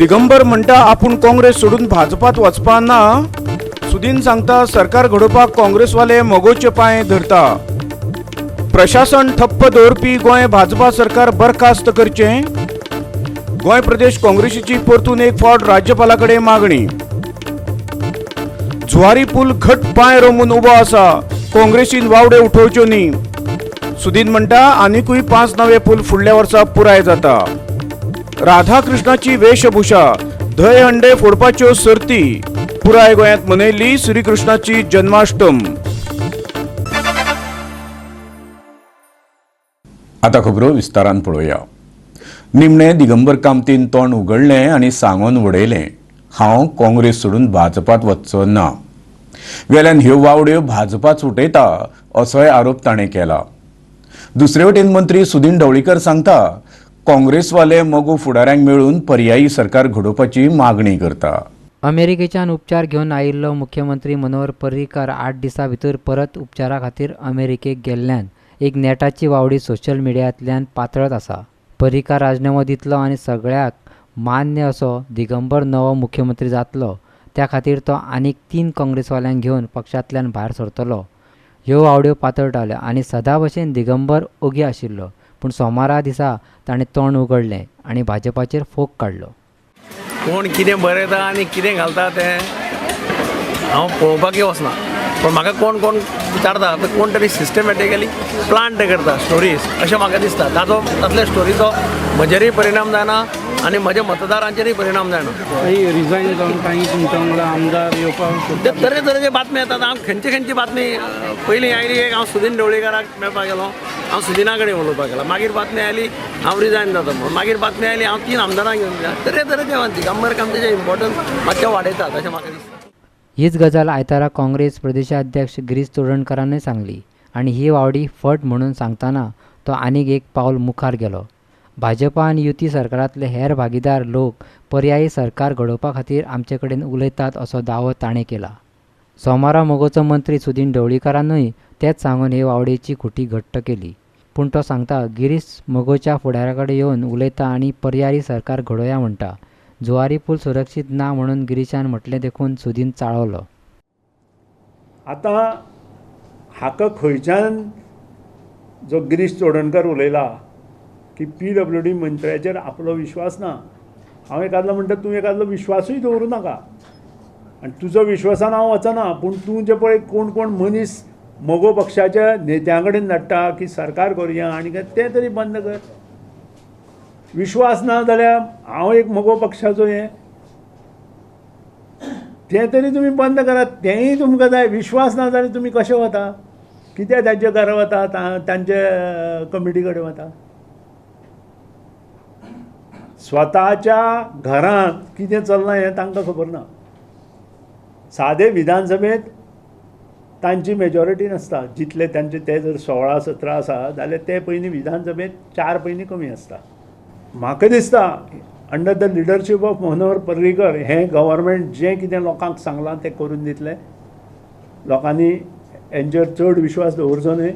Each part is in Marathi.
दिगंबर म्हणटा आपूण काँग्रेस सोडून भाजपात वचपाना. सुदीन सांगता सरकार घडोवपाक काँग्रेसवाले मोगोचे पांय धरता. प्रशासन ठप्प दवरपी गोंय भाजपा सरकार बरखास्त करचें. गोंय प्रदेश काँग्रेसीची परतून एक फावट राज्यपालाकडे मागणी. जुवारी पूल घट पांय रोमून उबो आसा. काँग्रेसीन वावडे उठोवच्यो न्ही. सुदीन म्हणटा आनीकूय 5 नवे पूल फुडल्या वर्सा पुराय जाता. राधाकृष्णाची वेशभूषा. धय हंडे फोडपाच्यो सर्ती. पुराय गोंयांत मनयल्ली श्रीकृष्णाची जन्माष्टम. आता खबरो विस्तारान पळोवया. निमणे दिगंबर कामतीन तोंड उगडलें आनी सांगोन उडयलें, हांव काँग्रेस सोडून भाजपात वचचो ना. वेल्यान ह्यो वावड्यो भाजपाच उठयता असोय आरोप ताणें केला. दुसरे वटेन मंत्री सुदीन ढवळीकर सांगता काँग्रेसवाले मोगू फुडाऱ्यांक मेळून पर्यायी सरकार घडोवपाची मागणी करता. अमेरिकेच्यान उपचार घेवन आयिल्लो मुख्यमंत्री मनोहर पर्रीकार 8 दिसां भितर परत उपचारा खातीर अमेरिकेक गेल्ल्यान एक नेटाची वावडी सोशल मिडियांतल्यान पातळत आसा. पर्रीकार राजिनामो दितलो आनी सगळ्याक मान्य असो दिगंबर नवो मुख्यमंत्री जातलो, त्या खातीर तो आनीक 3 काँग्रेसवाल्यांक घेवन पक्षांतल्यान भायर सरतलो. ह्यो वावड्यो पातळटाल्यो आनी सदा भशेन दिगंबर ओगी आशिल्लो, पूण सोमारा दिसा ताणें तोंड उगडलें आनी भाजपाचेर फोग काडलो. कोण कितें बरयता आनी कितें घालता तें हांव पळोवपाकय वचना, पण म्हाका कोण कोण विचारता तर कोण तरी सिस्टमॅटिकली प्लांट करता स्टोरीज अशें म्हाका दिसता. तातल्या स्टोरीचो म्हजेरय परिणाम जायना आनी म्हज्या मतदारांचेरय परिणाम जायना. रिजायन जावन काही तुमच्या वांगडा आमदार येवपाक तरेतरेचे बातमी येतात. हांव खंयची बातमी पयलीं आयली एक हांव सुदीन ढवळीकाराक मेळपाक गेलो, हांव सुदिना कडेन उलोवपाक गेलो. मागीर बातमी आयली हांव रिजायन जाता म्हणून. मागीर बातमी आयली हांव 3 आमदारांक घेवन गेला. तरेतरेचे दिगंबर कामतीचें इम्पॉर्टन्स मातशें वाडयतात अशें म्हाका दिसता. हीच गजाल आयतारा काँग्रेस प्रदेशाध्यक्ष गिरीश चोडणकरानूय सांगली आनी ही वावडी फट म्हणून सांगतना तो आनीक एक पावल मुखार गेलो. भाजपा आनी युती सरकारांतले हेर भागीदार लोक पर्यायी सरकार घडोवपा खातीर आमचे कडेन उलयतात असो दावो ताणें केला. सोमारा मोगोचो मंत्री सुदीन ढवळीकारानूय तेच सांगून हे वावडेची खुटी घट्ट केली. पूण तो सांगता गिरीश मोगोच्या फुडाऱ्या कडेन येवन उलयता आनी पर्यायी सरकार घडोवया म्हणटा. जुवारी पूल सुरक्षीत ना म्हणून गिरीशान म्हटलें देखून सुदीन चाळवलो. आतां हाका खंयच्यान जो गिरीश चोडणकर उलयला की PWD मंत्र्याचेर आपलो विश्वास ना. हांव एकादलो म्हणटा तूं एकादलो विश्वासूय दवरूं नाका आनी तुजो विश्वासान हांव वचना, पूण तूं जे पळय कोण कोण मनीस मोगो पक्षाच्या नेत्यां कडेन धाडटा की सरकार करुया आनी तें तरी बंद कर. विश्वास ना जाल्यार हांव एक मोगो पक्षाचो तें तरी तुमी बंद करात. तेंय तुमकां जाय. विश्वास ना जाल्यार तुमी कशें वता, कित्याक तांचे घरा वता, तांचे कमिटी कडेन वता. स्वताच्या घरांत कितें चल्लां हें तांकां खबर ना. सादे विधानसभेंत तांची मेजॉरिटी नासता. जितले तांचे ते जर 16-17 आसा जाल्यार ते पयलीं विधानसभेंत 4 पयलीं कमी आसता. म्हाका दिसता under the leadership of Manohar Parrikar हें गव्हर्मेंट जें कितें लोकांक सांगलां तें करून दितलें. लोकांनी हेंचेर चड विश्वास दवरचो न्हय.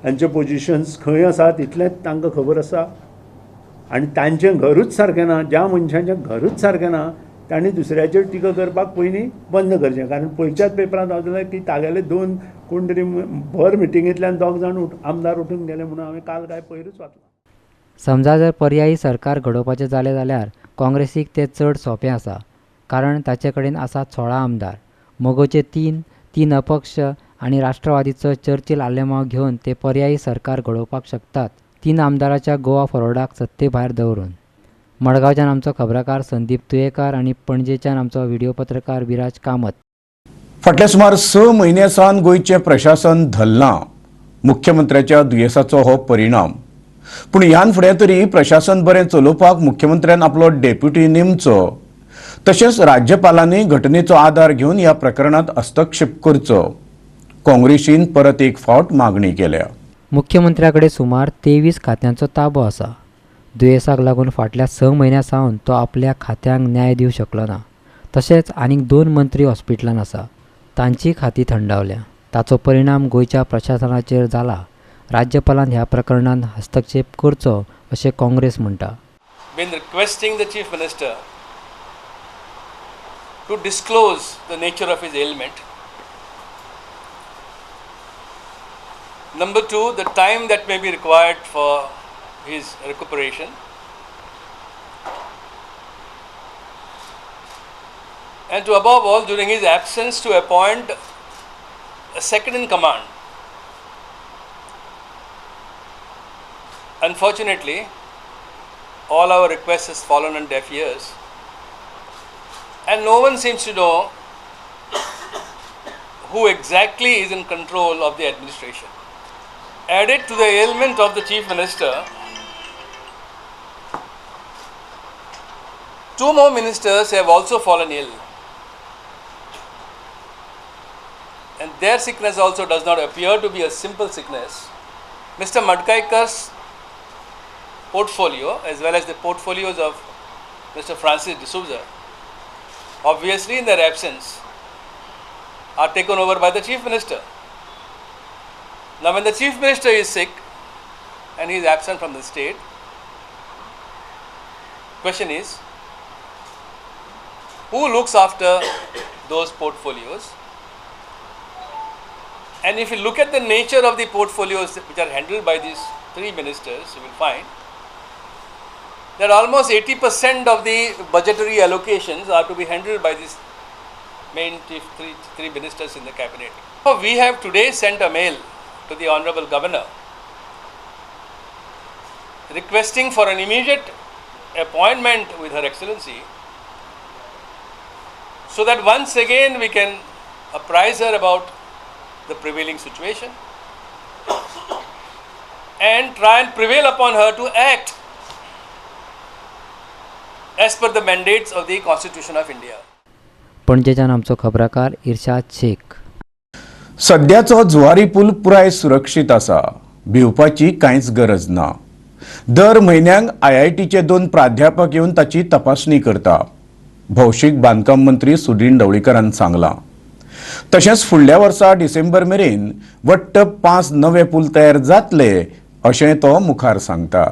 हेंचे पोजिशन्स खंय आसात इतलेंच तांकां खबर आसा आनी तांचें घरूच सारकें ना. ज्या मनशाचें घरूच सारकें ना तांणी दुसऱ्याचेर टिका करपाक पयलीं बंद करचें. कारण पयल्याच पेपरांत वाचलें की तागेले 2 कोण तरी भर मिटिंगेंतल्यान 2 जाण आमदार उठून गेले म्हणून हांवें काल काय पयरूच वाचलां. समजा जर पर्यायी सरकार घडोवपाचें जालें जाल्यार काँग्रेसीक तें चड सोंपें आसा. कारण ताचे कडेन आसात 16 आमदार. मोगोचे 3 अपक्ष आनी राष्ट्रवादीचो चर्चिल आलेमांव घेवन ते पर्यायी सरकार घडोवपाक शकतात. 3 आमदाराच्या गोवा फॉरवर्डाक सत्ते भायर दवरून. मडगांवच्यान आमचो खबराकार संदीप तुयेकार आनी पणजेच्यान आमचो व्हिडिओ पत्रकार विराज कामत. फाटल्या सुमार 6 म्हयन्यां सावन गोंयचें प्रशासन धल्लां. मुख्यमंत्र्याच्या दुयेसाचो हो परिणाम. पूण ह्यान फुडें तरी प्रशासन बरें चलोवपाक मुख्यमंत्र्यान आपलो डेप्युटी नेमचो. तशेंच राज्यपालांनी घटनेचो आदार घेवन ह्या प्रकरणांत हस्तक्षेप करचो. काँग्रेसीन परत एक फावट मागणी केल्या. मुख्यमंत्र्या कडेन सुमार 23 खात्यांचो ताबो आसा. दुयेसाक लागून फाटल्या 6 म्हयन्यां सावन तो आपल्या खात्यांक न्याय दिवंक शकलो ना. तशेंच आनीक 2 मंत्री हॉस्पिटलांत आसा. तांची खातीं थंडावल्या. ताचो परिणाम गोंयच्या प्रशासनाचेर जाला. राज्यपालान ह्या प्रकरणांत हस्तक्षेप करचो अशें काँग्रेस म्हणटा. been requesting the Chief Minister to disclose the nature of his ailment. Number two, the time that may be required for his recuperation. And to above all, during his absence, to appoint a second in command. Unfortunately, all our requests has fallen on deaf ears, and no one seems to know who exactly is in control of the administration. Added to the ailment of the Chief Minister, two more ministers have also fallen ill, and their sickness also does not appear to be a simple sickness. Mr. Madkaikar's portfolio, as well as the portfolios of Mr. Francis D'Souza, obviously in their absence, are taken over by the Chief Minister. Now, when the Chief Minister is sick and he is absent from the state, question is, who looks after those portfolios? And if you look at the nature of the portfolios which are handled by these three ministers, you will find that almost 80% of the budgetary allocations are to be handled by these main three ministers in the cabinet. So we have today sent a mail to the Honorable Governor requesting for an immediate appointment with Her Excellency, so that once again we can apprise her about the prevailing situation and try and prevail upon her to act as per the mandates of the Constitution of India. पणजेच्यान आमचो खबराकार इर्शाद शेख. सध्याचो जुवारी पूल पुराय सुरक्षीत आसा, भिवपाची कांयच गरज ना. दर म्हयन्याक IITचे 2 प्राध्यापक येवन ताची तपासणी करता, भौशीक बांदकाम मंत्री सुदीन ढवळीकरान सांगलां. तशेंच फुडल्या वर्सा डिसेंबर मेरेन वट्ट 5 नवे पूल तयार जातले अशें तो मुखार सांगता.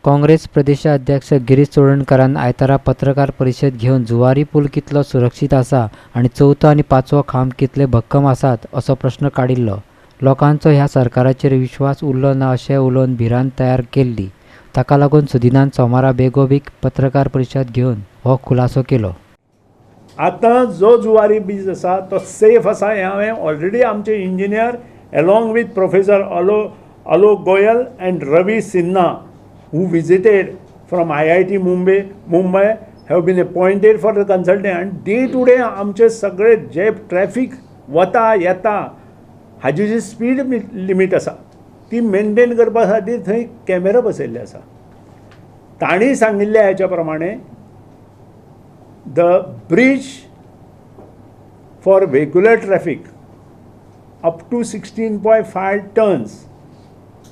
काँग्रेस प्रदेशाध्यक्ष गिरीश चोडणकरान आयतारा पत्रकार परिशद घेवन जुवारी पूल कितलो सुरक्षीत आसा आनी चवथो आनी पांचवो खांब कितले भक्कम आसात असो प्रश्न काडिल्लो. लोकांचो ह्या सरकाराचेर विश्वास उरलो ना अशें उलोवन भिरांत तयार केल्ली. ताका लागून सुदिनान सोमारा बेगोबेग पत्रकार परिशद घेवन हो खुलासो केलो. आतां जो जुवारी ब्रीज आसा तो सेफ आसा हें हांवें ऑलरेडी आमचे engineer along with professor Alok Goyal and Ravi Sinha who visited from IIT Mumbai have been appointed for the consultant, and day to day आमचे सगळे जे ट्रॅफिक वता येता हाजी जी स्पीड लिमीट आसा ती मेंटेन करपा खातीर थंय कॅमेरा बसयल्ले आसा. तांणी सांगिल्ले हाच्या प्रमाणे the bridge for vehicular traffic up to 16.5 tons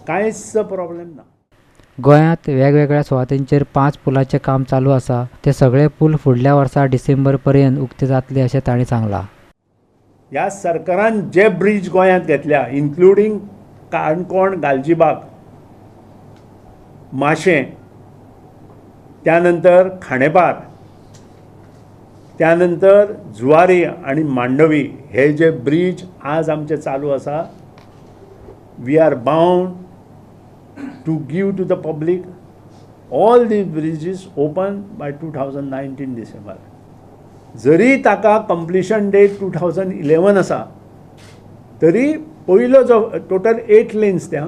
कांयच प्रॉब्लेम ना. गोंयांत वेगवेगळ्या सुवातींचेर 5 पुलांचें काम चालू आसा. ते सगळे पूल फुडल्या वर्सा डिसेंबर पर्यंत उक्ते जातले अशें तांणी सांगलां. ह्या सरकारान जे ब्रिज गोंयांत घेतल्या, इन्क्लुडींग काणकोण गालजीबाग, माशें, त्यानंतर खांडेपार, त्यानंतर जुवारी आणि मांडवी, हे जे ब्रिज आज आमचे चालू आसा, we are bound to give to the public all these bridges open by 2019 December. जरी ताका कंप्लिशन डेट 2011 आसा तरी पयलो जो टोटल 8 लेन्स त्या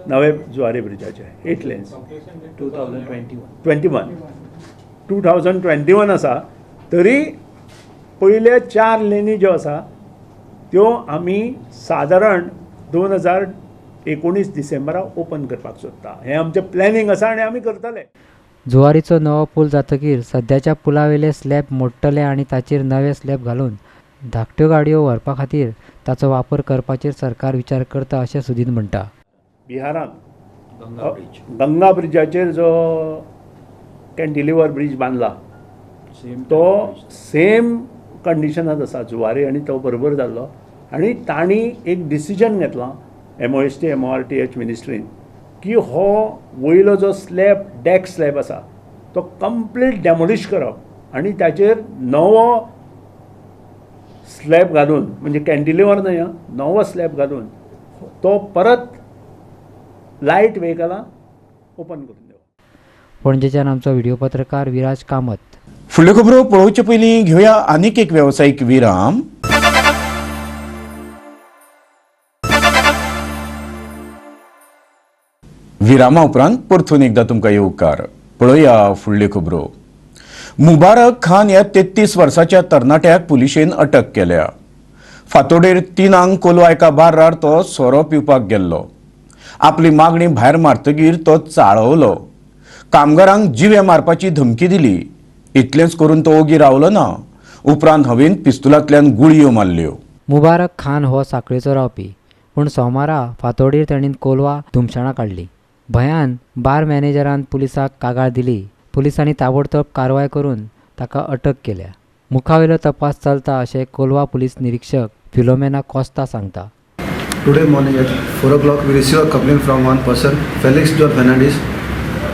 नवे जुवारी ब्रिजाचे 8 लेन्स 2021 आसा, तरी पयले 4 लेनी ज्यो आसा त्यो आमी सादारण 2019 डिसेंबराक ओपन करपाक सोदता. हें आमचें प्लॅनिंग आसा आनी आमी करतले. जुवारीचो नवो पूल जातकीर सद्याच्या पुलावेले स्लॅब मोडटले आनी ताचेर नवे स्लॅब घालून धाकट्यो गाडयो व्हरपा खातीर ताचो वापर करपाचेर सरकार विचार करता अशें सुदीन म्हणटा. बिहारांत गंगा ब्रिजाचेर जो कॅन्टिलिवर ब्रिज बांदला तो सेम कंडिशनांत आसा जुवारी, आनी तो बरोबर जाल्लो. आनी तांणी एक डिसिजन घेतलां MOST MORTH मिनिस्ट्रीन की हो वयलो जो स्लॅब डॅक स्लॅब आसा तो कंप्लीट डेमोलिश करप आनी ताचेर नवो स्लॅब घालून, म्हणजे कॅन्टिलिवर न्हय, नवो स्लॅब घालून तो परत लायट व्हेकलां ओपन करून दिवप. पणजेच्यान आमचो व्हिडिओ पत्रकार विराज कामत. फुडल्यो खबरो पळोवचे पयलीं घेवया आनीक एक वेवसायीक विराम. विरामा उपरांत परतून एकदा तुमकां येवकार. पळोवया फुडल्यो खबरो. मुबारक खान ह्या 33 वर्साच्या तरणाट्याक पुलिशेन अटक केल्या. फातोडेर 3 कोलवा एका बार्रार तो सोरो पिवपाक गेल्लो. आपली मागणी भायर मारतकीर तो चाळवलो. कामगारांक जिवे मारपाची धमकी दिली. इतलेंच करून तो ओगी रावलो ना. उपरांत हवेन पिस्तुलांतल्यान गुळयो मारल्यो. मुबारक खान हो साखळेचो रावपी, पूण सोमारा फातोडेर ताणीन कोलवा धुमशाणां काडली. भयान बार मॅनेजरान पुलिसाक कागाळ दिली. पुलिसांनी ताबडतोब कारवाय करून ताका अटक केल्या. मुखावेलो तपास चलता अशें कोलवा पुलीस निरीक्षक फिलोमेना कॉस्ता सांगता. Today morning at 4 o'clock, we received a complaint from one person, Felix John Fernandez,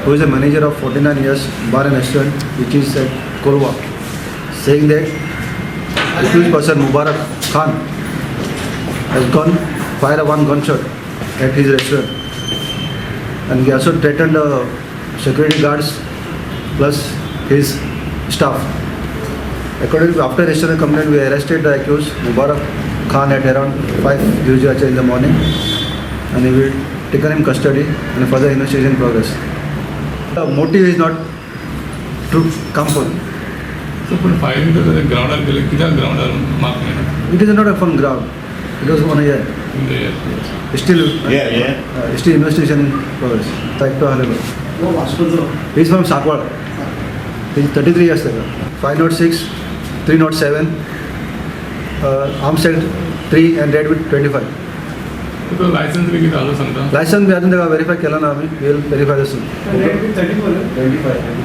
who is a manager of 49 years bar and restaurant, which is at Kolwa, saying that accused person Mubarak Khan has fired one gunshot at his restaurant, and he also threatened security guards plus his staff. According to after restaurant complaint, we arrested the accused Mubarak Khan at around 5:00 in the morning, and we will taken in custody and further investigation in progress. The motive is not to come for. So, पण फायरिंग तर ग्राउंडार गेले कित्याक ग्राउंडार मार्क केला? It is not a fun ground. It was on a year. Still investigation in progress. Type to Halebo. He is from Sakwad. He is 33 years old. 506, 307. Arms Act 3 and red with 25. तो लायसन्स बी किती आलो सांगता? लायसन्स बी अजून तेका व्हेरीफाय केला ना आम्ही. We will verify this.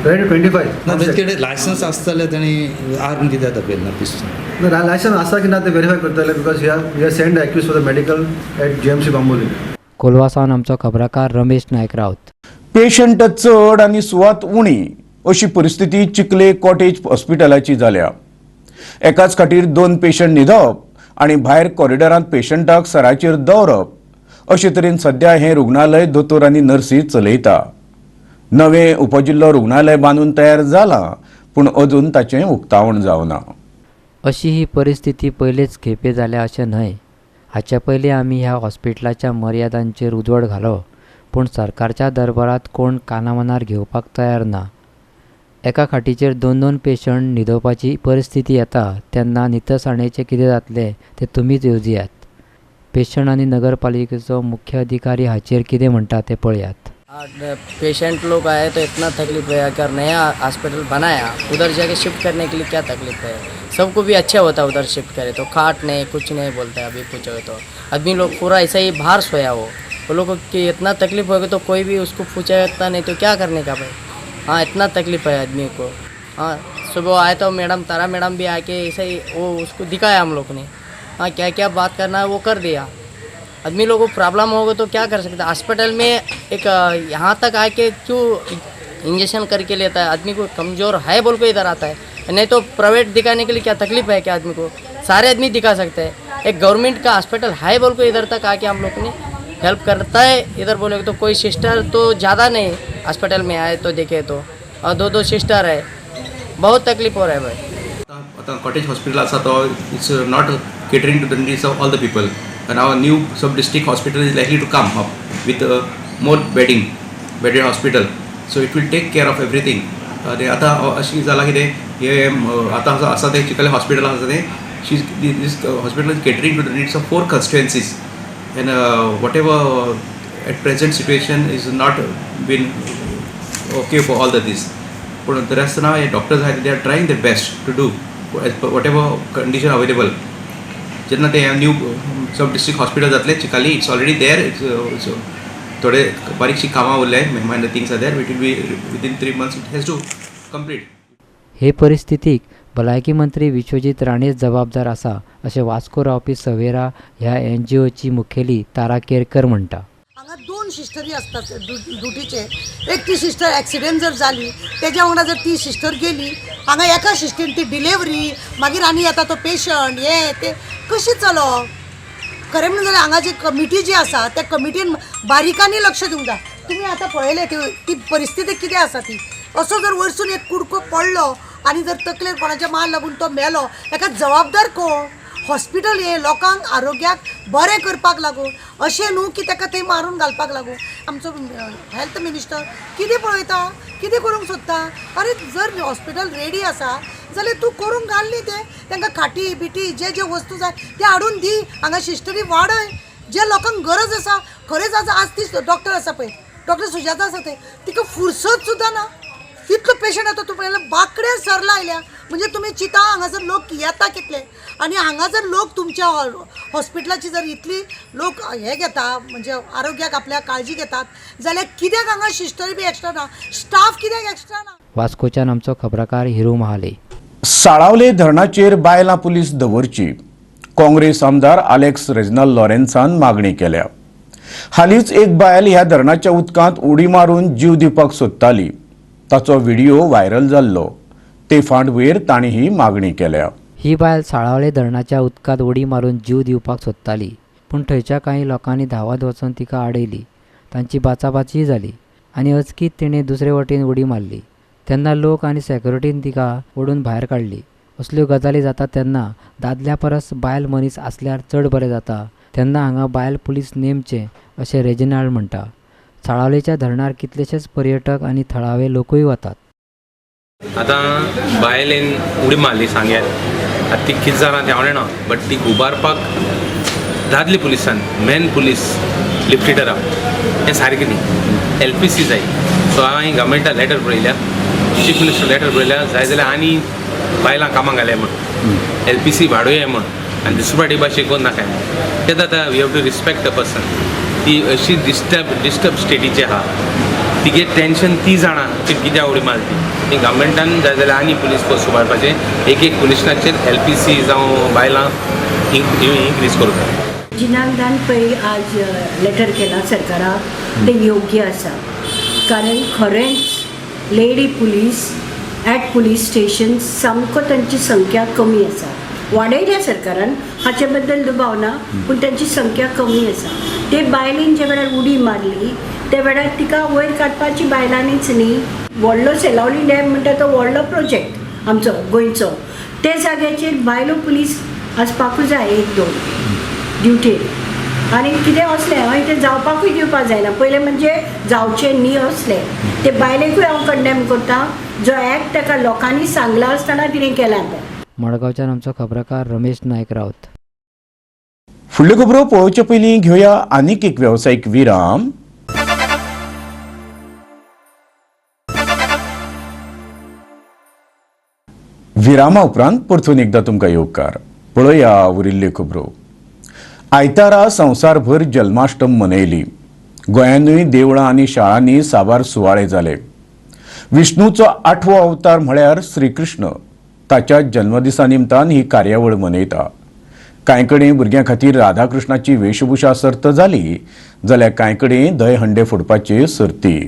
Raid with 25. ना तेचे लायसन्स आसतले तेणी आर्म कित्याक दाखयना पिस्तूल? लायसन्स आसा की ना ते व्हेरीफाय करतले because we are send accused for the medical at GMC Bambolim. कोलवासावन आमचो खबराकार रमेश नायक रावत. पेशंट चड आनी सुवात उणी अशी परिस्थिती चिखले कॉटेज हॉस्पिटलाची जाल्या. एकाच खातीर 2 पेशंट न्हिदप आनी भायर कॉरिडॉरांत पेशंटाक सराचेर दवरप अशे तरेन सध्या हें रुग्णालय दोतोर आनी नर्सी चलयता. नवें उपजिल्लो रुग्णालय बांदून तयार जालां, पूण अजून ताचें उक्तावण जावना. अशी ही परिस्थिती पयलेच खेपे जाल्या अशें न्हय. हाचे पयलीं आमी ह्या हॉस्पिटलाच्या मर्यादांचेर उजवड घालो, पूण सरकारच्या दरबारात कोण कानामनार घेवपाक तयार ना. एका खाटीचेर 2 पेशंट न्हिदोवपाची परिस्थिती येता तेन्ना नितळसाणेचें कितें जातलें तें तुमीच येवजियात. पेशंट आनी नगरपालिकेचो मुख्य अधिकारी हाचेर कितें म्हणटा तें पळयात. पेशेंट लोग आए तो इतना तकलीफ है, अगर नया हॉस्पिटल बनाया उधर जाके शिफ्ट करने के लिए क्या तकलीफ है? सबको भी अच्छा होता है उधर शिफ्ट करे तो. खाट नहीं कुछ नहीं बोलते अभी पूछोगे तो. आदमी लोग पूरा ऐसा ही बाहर सोया वो लोगों की इतना तकलीफ होगा तो कोई भी उसको पूछेगा इतना नहीं तो क्या करने का भाई. हाँ इतना तकलीफ है आदमी को. हाँ सुबह आए तो मैडम तारा मैडम भी आके ऐसे ही वो उसको दिखाया हम लोग ने. हाँ क्या क्या बात करना है वो कर दिया. आदमी लोगों को प्रॉब्लम होगा तो क्या कर सकते हैं. हॉस्पिटल में एक यहाँ तक आके क्यों इंजेक्शन करके लेता है. आदमी को कमज़ोर है बोल को इधर आता है, नहीं तो प्राइवेट दिखाने के लिए क्या तकलीफ है क्या आदमी को. सारे आदमी दिखा सकते हैं. एक गवर्नमेंट का हॉस्पिटल है बोल को इधर तक आके हम लोग ने हेल्प करता है. इधर बोले तो कोई सिस्टर तो ज़्यादा नहीं हॉस्पिटल में आए तो देखे तो, और 2 सिस्टर है. बहुत तकलीफ हो रहा है भाई. आता कॉटेज हॉस्पिटल आसा तो it's not catering to the needs of all the people. And our new sub-district hospital is likely to come up with more bedded hospital. So it will take care of everything. आता अशी जाला कितें हे आता आसा ते चिखले हॉस्पिटल आसा ते this hospital is catering to the needs of 4 constituencies, and whatever at present situation is not been okay for all of this. But the rest now doctors they are trying their best to do whatever condition available. जेन्ना ते न्यू सब डिस्ट्रिक्ट हॉस्पिटल जातले चिकाली इट्स ऑलरेडी देर. इट्स थोडे बारीकशी कामां उरले minor things are there. It will be within 3 months it has to complete. हे परिस्थितीक भलायकी मंत्री विश्वजीत राणेच जबाबदार आसा अशें वास्को रावपी सवेरा ह्या NGOची मुखेली तारा केरकर म्हणटा. हांगा 2 2 सिस्टरी असतात ड्युटीचे. एक ती सिस्टर ॲक्सिडेंट जर जाली तेज्या वांगडा जर ती सिस्टर गेली हांगा एका सिस्टरीन ती डिलिव्हरी मागीर आनी येता तो पेशंट हे ते कशी चलो. खरें म्हणून जाल्यार हांगा जी कमिटी जी आसा त्या कमिटीन बारीकांनी लक्ष दिवंक जाय. तुमी आतां पळयलें ती परिस्थिती कितें आसा ती. असो जर वयरसून एक कुडको पडलो आनी जर तकलेर कोणाच्या मार लागून तो मेलो हेका जबाबदार कोण. हॉस्पिटल हे लोकांक आरोग्याक बरें करपाक लागून अशें न्हू की ताका थंय मारून घालपाक लागून. आमचो हेल्थ मिनिस्टर कितें पळयता कितें करूंक सोदता. अरे जर हॉस्पिटल रेडी आसा जाल्यार तूं करूंक घाल न्ही ते. तांकां खाटी बिटी जे वस्तू जाय ते हाडून दी. हांगा सिस्टरी वाडय. जे लोकांक गरज आसा खरेंच आज ती डॉक्टर आसा पळय डॉक्टर सुजाता आसा थंय तिका फुरसत सुद्दां ना. इतलो पेशंट येता तूं पळयलें बाकड्या सरला आयल्या. म्हणजे तुमी चिंता हांगासर लोक येता कितले आनी हांगा जर लोक तुमच्या हॉस्पिटलाची जर इतली लोक हे घेता म्हणजे आरोग्याक आपल्या काळजी घेतात जाल्यार कित्याक हांगा सिस्टरी बी एक्स्ट्रा ना. स्टाफ कित्याक एक्स्ट्रा ना. वास्कोच्यान आमचो खबराकार हिरू महाले. साळावले धरणाचेर बायलां पुलीस दवरची काँग्रेस आमदार आलेक्स रेजनल लॉरेन्सान मागणी केल्या. हालींच एक बायल ह्या धरणाच्या उदकांत उडी मारून जीव दिवपाक सोदताली. ताचो व्हिडिओ व्हायरल जाल्लो. ते फाटभुंयेर तांणी ही मागणी केल्या. ही बायल साळावले धरणाच्या उदकांत उडी मारून जीव दिवपाक सोदताली पूण थंयच्या कांय लोकांनी धांवत वचून तिका आडयली. तांची बाचाबाची जाली आनी अचकीत तिणें दुसरे वटेन उडी मारली. तेन्ना लोक आनी सेक्युरिटीन तिका ओडून भायर काडली. असल्यो गजाली जातात तेन्ना दादल्या परस बायल मनीस आसल्यार चड बरें जाता. तेन्ना हांगा बायल पुलीस नेमचे अशें रेजिनाल्ड म्हणटा. साळावलेच्या धरणार कितलेशेच पर्यटक आनी थळावे लोकूय वतात. आतां बायलेन उडी मारली सांग्यार. आतां ती कितें जालां तें हांव जाणा बट ती उबारपाक दादले पुलिसान मॅन पुलीस लिफ्टिडरा हें सारकें न्ही. LPC जाय. सो हांवें गव्हर्मेंटाक लेटर बरयल्या चीफ मिनिस्टर लेटर बरयल्या जाय जाल्यार आनी बायलां कामाक घालया म्हण LPC वाडोवया म्हण आनी दुसरे भाशेक कोण नाका तें जाता. We have to respect the person. ती अशी डिस्टर्ब स्टेटीची आहा तिगे टेन्शन ती जाणा की कित्याक उडी मारली. ती गव्हर्मेंटान जाय जाल्यार आनी पुलीस पोस्ट उबारपाचें एक पुलिसाचेर LPC जावं बायलां इन्क्रीज करूंक जाय. जिनांदान पळय आज लेटर केला सरकाराक ते योग्य आसा कारण खरेंच lady police at police station सामको तांची संख्या कमी आसा. वाडयल्या सरकारान हाचे बद्दल दुबाव ना पूण तांची संख्या कमी आसा. ते बायलेन जे वेळार उडी मारली त्या वेळार तिका वयर काडपाची बायलांनीच न्ही. व्हडलो सेलावली डॅम म्हणटा तो व्हडलो प्रोजेक्ट आमचो गोंयचो. ते जाग्याचेर बायलो पुलीस आसपाकूच जाय 1-2 ड्युटेर. आनी कितें असलें हय तें जावपाकूय दिवपाक जायना. पयलें म्हणजे जावचें न्ही असलें ते बायलेकूय हांव कंडेम करता जो एक्ट ताका लोकांनी सांगला आसतना तिणें केला तें. मडगांवच्यान आमचो खबराकार रमेश नायक रावत. फुडल्यो खबरो पळोवचे पयलीं घेवया आनीक एक वेवसायीक विराम. विरामा उपरांत परतून एकदां तुमकां येवकार. पळोवया उरिल्ल्यो खबरो. आयतारा संवसारभर जल्माष्टम मनयली. गोंयांतूय देवळां आनी शाळांनी साबार सुवाळे जाले. विष्णूचो 8वो अवतार म्हळ्यार श्रीकृष्ण. ताच्या जन्मदिसा निमतान ही कार्यावळ मनयता. कांय कडेन भुरग्यां खातीर राधाकृष्णाची वेशभूषा सर्त जाली जाल्यार कांय कडेन दही हंडे फोडपाचे सर्ती.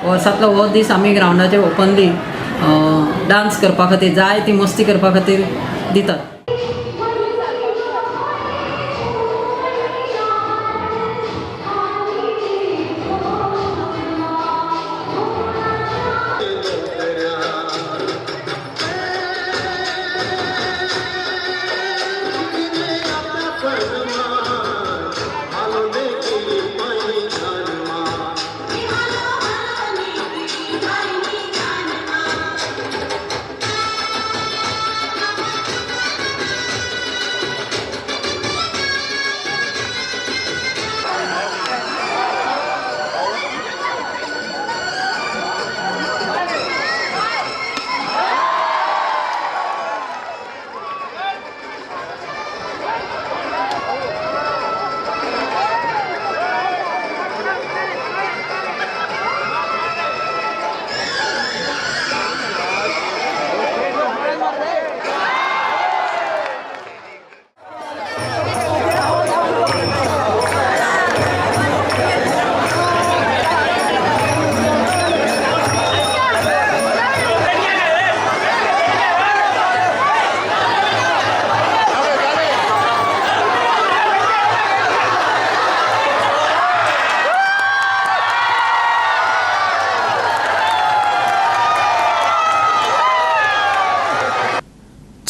वर्सांतलो हो दीस आमी ग्रावंडाचेर ओपनली डान्स करपा खातीर जाय ती मस्ती करपा खातीर दितात.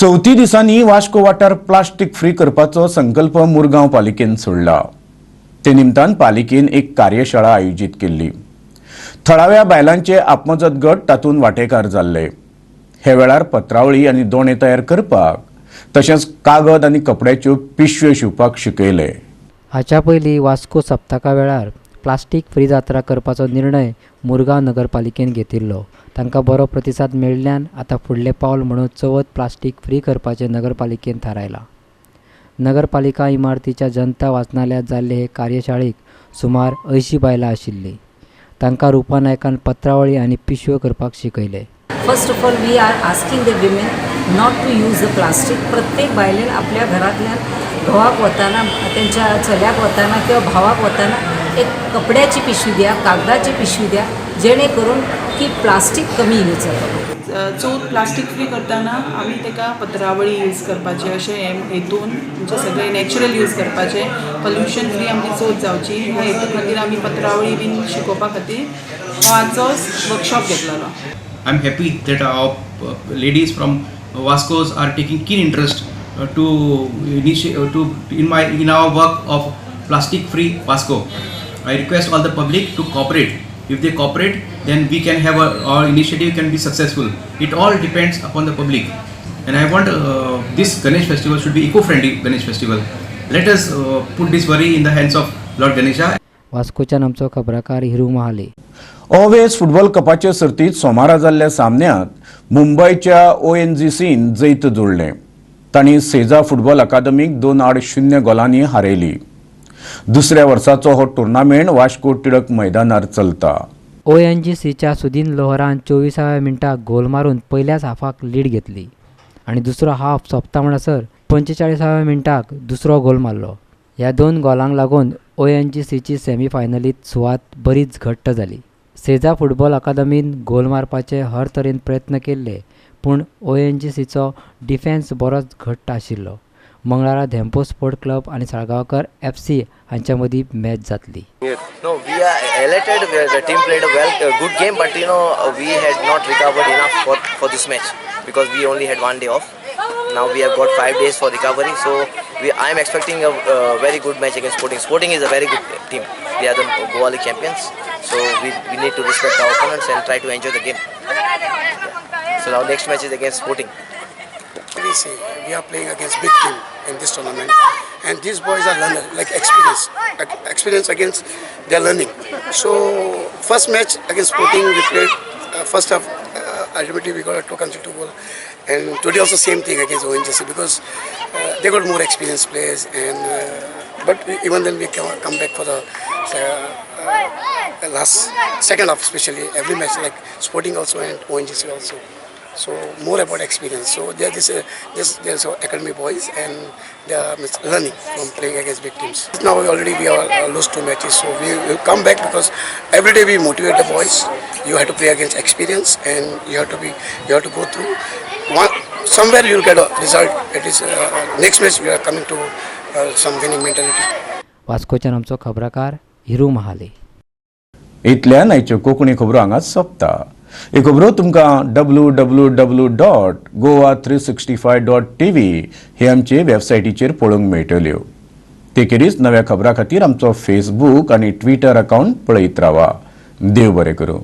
चवथी दिसांनी वास्को वाठार प्लास्टीक फ्री करपाचो संकल्प मुरगांव पालिकेन सोडला. ते निमतान पालिकेन एक कार्यशाळा आयोजीत केल्ली. थळाव्या बायलांचे आत्मजत गट तातूंत वांटेकार जाल्ले. हे वेळार पत्रावळी आनी दोणे तयार करपाक तशेंच कागद आनी कपड्याच्यो पिशव्यो शिवपाक शिकयले. हाच्या पयलीं वास्को सप्तका वेळार प्लास्टीक फ्री जात्रा करपाचो निर्णय मुरगांव नगरपालिकेन घेतिल्लो. तांकां बरो प्रतिसाद मेळिल्ल्यान आतां फुडलें पावल म्हणून चवथ प्लास्टीक फ्री करपाचें नगरपालिकेन थारायलां. नगरपालिका इमारतीच्या जनता वाचनालयात जाल्ले हे कार्यशाळेक सुमार 80 बायलां आशिल्लीं. तांकां रुपा नायकान पत्रावळी आनी पिशव्यो करपाक शिकयले. First of all we are asking the women not to use the plastic. प्रत्येक बायलेन आपल्या घरांतल्यान घोवाक वताना, त्यांच्या चल्याक वताना किंवा भावाक वताना एक कपड्याची पिशवी द्या, कागदाची पिशवी द्या, जेणे करून की प्लास्टीक कमी यूज जाता. चवथ प्लास्टीक फ्री करताना आमी ताका पत्रावळी यूज करपाचे अशें हेतून म्हणजे सगळे नॅचरल यूज करपाचे, पोल्युशन फ्री आमची चवथ जावची ह्या हेतू खातीर आमी पत्रावळी बीन शिकोवपा खातीर हो आजचो वर्कशॉप घेतलेलो. I'm happy that our ladies from Vasco's are taking keen interest in our work of plastic free Vasco. I request all the public to cooperate. If they cooperate, then we can have our initiative can be successful. It all depends upon the public. And I want this Ganesh festival should be eco-friendly Ganesh festival. Let us put this worry in the hands of Lord Ganesha. वास्कोच्यान आमचो खबराकार हिरू महाले. ओवेस फुटबॉल कपाचे सर्तीत सोमारा जाल्ल्या सामन्यांत मुंबयच्या ONGCन जैत जोडलें. तांणी सेजा फुटबॉल अकादमीक 2-0 गोलांनी हारयली. दुसऱ्या वर्साचो हो टुर्नामेंट वास्को टिळक मैदानार चलता. ONGCच्या सुदीन लोहरान 24व्या मिनटाक गोल मारून पयल्याच हाफाक लीड घेतली आनी दुसरो हाफ सोंपता म्हणसर 45व्या मिनटाक दुसरो गोल मारलो. ह्या 2 गोलांक लागून ONGCची सेमीफायनलीत सुवात बरीच घट्ट जाली. सेजा फुटबॉल अकादमीन गोल मारपाचे हर तरेन प्रयत्न केल्ले, पूण ONGCचो डिफेन्स बरोच घट्ट आशिल्लो. मंगळारा धेंपो स्पोर्ट क्लब आनी साळगांवकर FC हांच्या मदीं मॅच जातली. No, we are elated. The team played a good game, but we had not recovered enough for this match because we only had 1 day off. Now we have got 5 days for recovery, so I am expecting a very good match against Sporting. Sporting is a very good team. They are the Goa League champions, so we need to respect our opponents and try to enjoy the game. So our next match is against Sporting. We are playing against big team in this tournament, and these boys are learners, like experience against their learning. So first match against Sporting we played first half. Ultimately we got a 2 consecutive goal, and today also same thing against ONGC because they got more experienced players, and but even then we come back for the second half, especially every match like Sporting also and ONGC also. So more about experience. So they are there's academy boys and they are learning from playing against big teams. Now already we are lost 2 matches, so we will come back because every day we motivate the boys. You have to play against experience, and you have to go through. Somewhere you will get a result. It is next match we are coming to some winning mentality. वास्कोच्यान आमचो खबराकार हिरू महाले. इतल्यान आयच्यो कोंकणी खबरो हांगाच सोंपता. हे खबरो तुमकां www.goa365.tv हे आमचे वेबसायटीचेर पळोवंक मेळटल्यो. तेखेरीज नव्या खबरां खातीर आमचो फेसबूक आनी ट्विटर अकावंट पळयत रावा. देव बरें करूं.